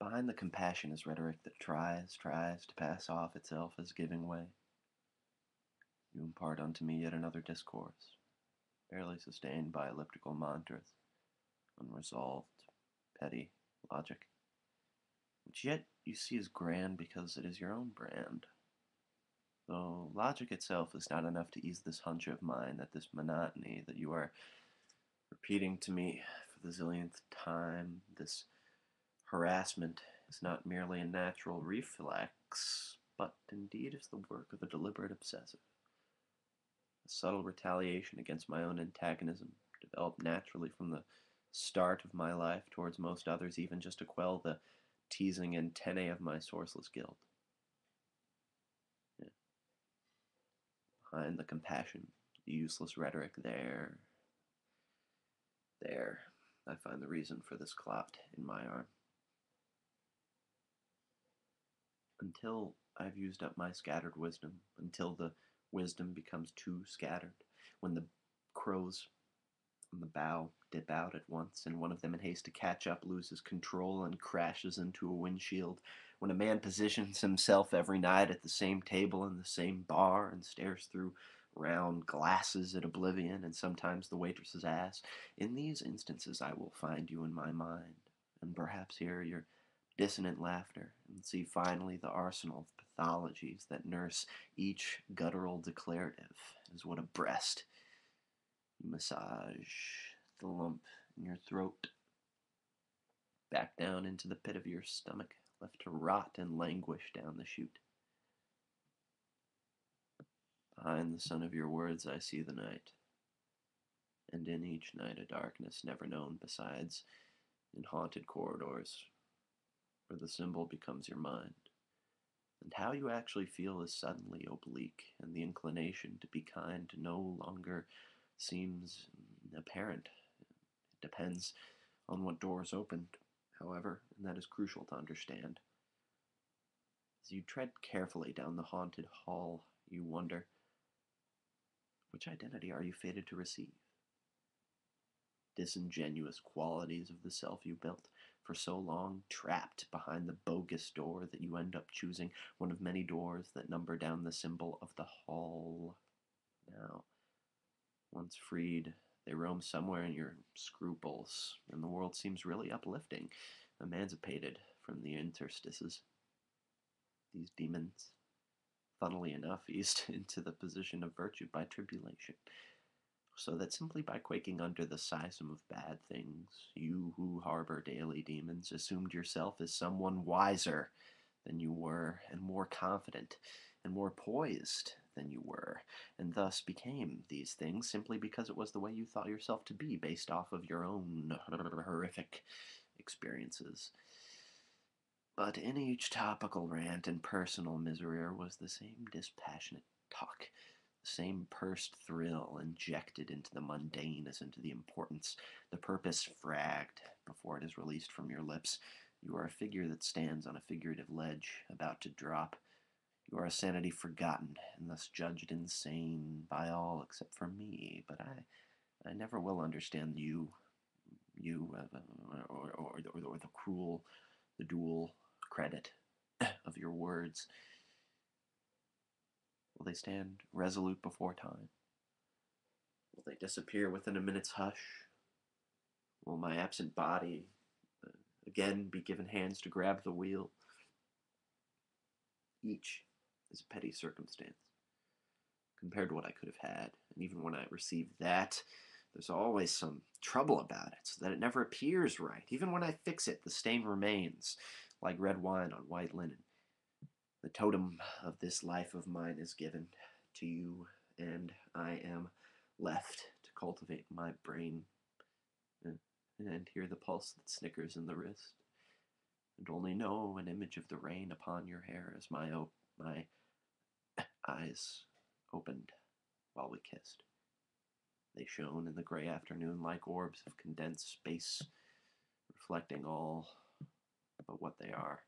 Behind the compassion is rhetoric that tries to pass off itself as giving way. You impart unto me yet another discourse, barely sustained by elliptical mantras, unresolved, petty logic, which yet you see as grand because it is your own brand. Though logic itself is not enough to ease this hunch of mine that this monotony that you are repeating to me for the zillionth time, this harassment, is not merely a natural reflex, but indeed is the work of a deliberate obsessive. A subtle retaliation against my own antagonism, developed naturally from the start of my life towards most others, even just to quell the teasing antennae of my sourceless guilt. Yeah. Behind the compassion, the useless rhetoric, there, I find the reason for this clot in my arm. Until I've used up my scattered wisdom, until the wisdom becomes too scattered, when the crows on the bow dip out at once, and one of them in haste to catch up loses control and crashes into a windshield, when a man positions himself every night at the same table in the same bar and stares through round glasses at oblivion and sometimes the waitress's ass, in these instances I will find you in my mind, and perhaps hear your dissonant laughter, and see finally the arsenal of pathologies that nurse each guttural declarative as what a breast. You massage the lump in your throat, back down into the pit of your stomach, left to rot and languish down the chute. Behind the sun of your words I see the night, and in each night a darkness never known besides in haunted corridors, where the symbol becomes your mind, and how you actually feel is suddenly oblique, and the inclination to be kind no longer seems apparent. It depends on what doors opened, however, and that is crucial to understand. As you tread carefully down the haunted hall, you wonder, which identity are you fated to receive? Disingenuous qualities of the self you built for so long, trapped behind the bogus door that you end up choosing one of many doors that number down the symbol of the hall. Now, once freed, they roam somewhere in your scruples, and the world seems really uplifting, emancipated from the interstices. These demons, funnily enough, eased into the position of virtue by tribulation, so that simply by quaking under the seism of bad things, you who harbor daily demons assumed yourself as someone wiser than you were, and more confident, and more poised than you were, and thus became these things simply because it was the way you thought yourself to be, based off of your own horrific experiences. But in each topical rant and personal misery was the same dispassionate talk, the same pursed thrill injected into the mundane as into the importance, the purpose fragged before it is released from your lips. You are a figure that stands on a figurative ledge, about to drop. You are a sanity forgotten, and thus judged insane by all except for me. But I never will understand or the cruel, the dual credit of your words. Will they stand resolute before time? Will they disappear within a minute's hush? Will my absent body again be given hands to grab the wheel? Each is a petty circumstance compared to what I could have had, and even when I receive that, there's always some trouble about it, so that it never appears right. Even when I fix it, the stain remains, like red wine on white linen. The totem of this life of mine is given to you, and I am left to cultivate my brain and hear the pulse that snickers in the wrist, and only know an image of the rain upon your hair as my eyes opened while we kissed. They shone in the gray afternoon like orbs of condensed space, reflecting all but what they are.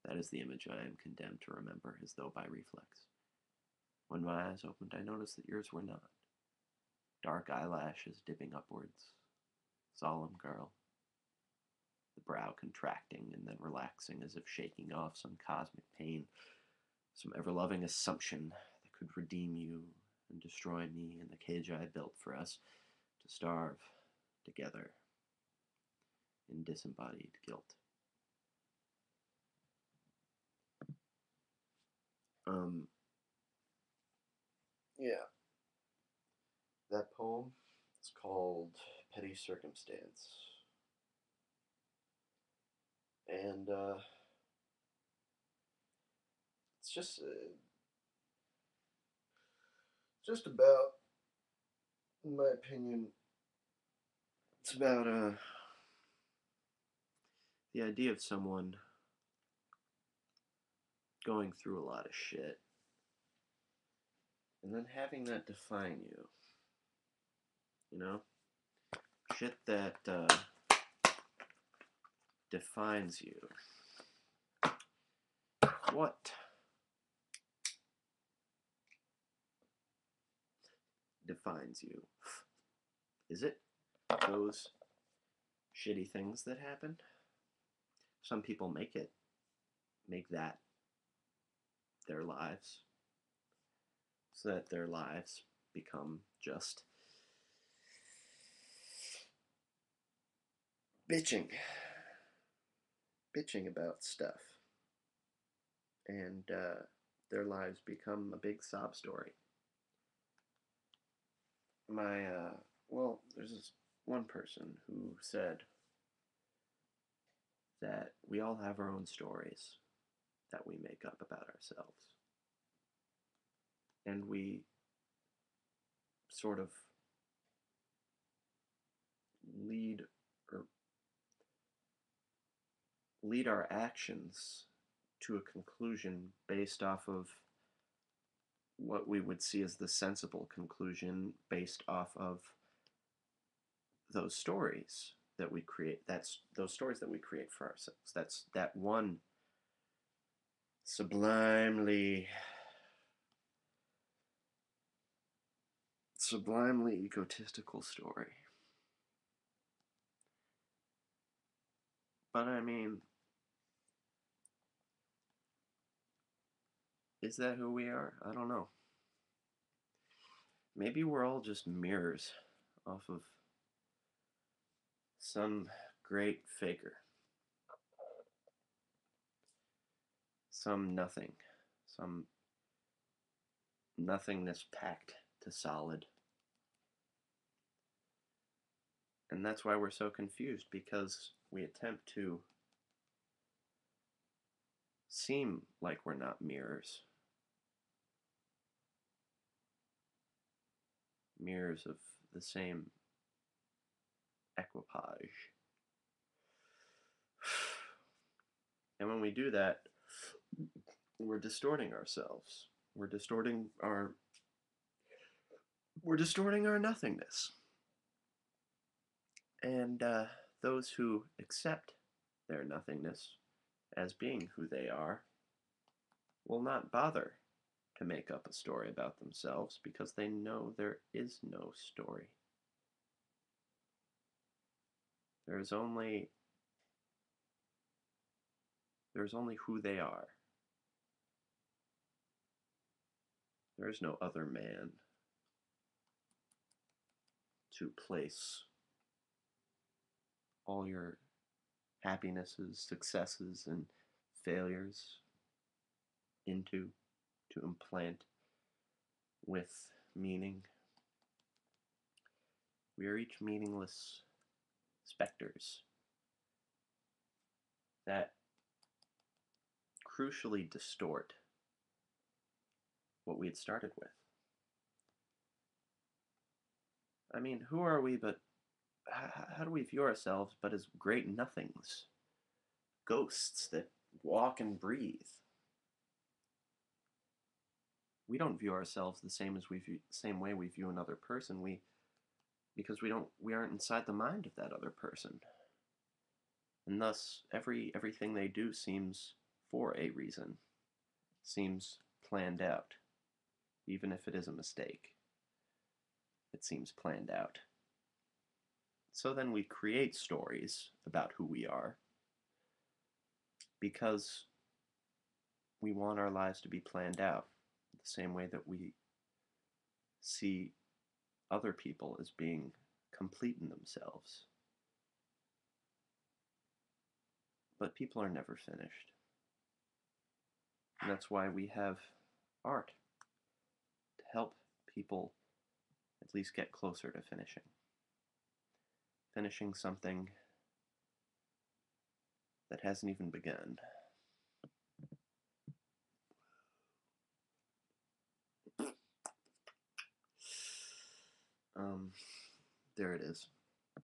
That is the image I am condemned to remember, as though by reflex. When my eyes opened, I noticed that yours were not. Dark eyelashes dipping upwards. Solemn girl. the brow contracting and then relaxing as if shaking off some cosmic pain, some ever-loving assumption that could redeem you and destroy me in the cage I built for us to starve together in disembodied guilt. Yeah. That poem is called Petty Circumstance. And it's just about, in my opinion, it's about the idea of someone going through a lot of shit and then having that define you. You know? Shit that defines you. What defines you? Is it those shitty things that happen? Some people make that their lives, so that their lives become just bitching about stuff, and their lives become a big sob story. There's this one person who said that we all have our own stories that we make up about ourselves. And we sort of lead our actions to a conclusion based off of what we would see as the sensible conclusion based off of those stories that we create. That's those stories that we create for ourselves. That's that one sublimely egotistical story. But I mean, is that who we are? I don't know. Maybe we're all just mirrors off of some great faker. Some nothing. Some nothingness packed to solid. And that's why we're so confused, because we attempt to seem like we're not mirrors. Mirrors of the same equipage. And when we do that, we're distorting ourselves. We're distorting our nothingness. And those who accept their nothingness as being who they are will not bother to make up a story about themselves, because they know there is no story. There's only who they are. There is no other man to place all your happinesses, successes, and failures into, to implant with meaning. We are each meaningless specters that crucially distort what we had started with. I mean, who are we but, how do we view ourselves but as great nothings? Ghosts that walk and breathe. We don't view ourselves the same way we view another person. Because we aren't inside the mind of that other person. And thus, everything they do seems for a reason, seems planned out. Even if it is a mistake, it seems planned out. So then we create stories about who we are, because we want our lives to be planned out the same way that we see other people as being complete in themselves. But people are never finished. And that's why we have art, to help people at least get closer to finishing. Finishing something that hasn't even begun. There it is.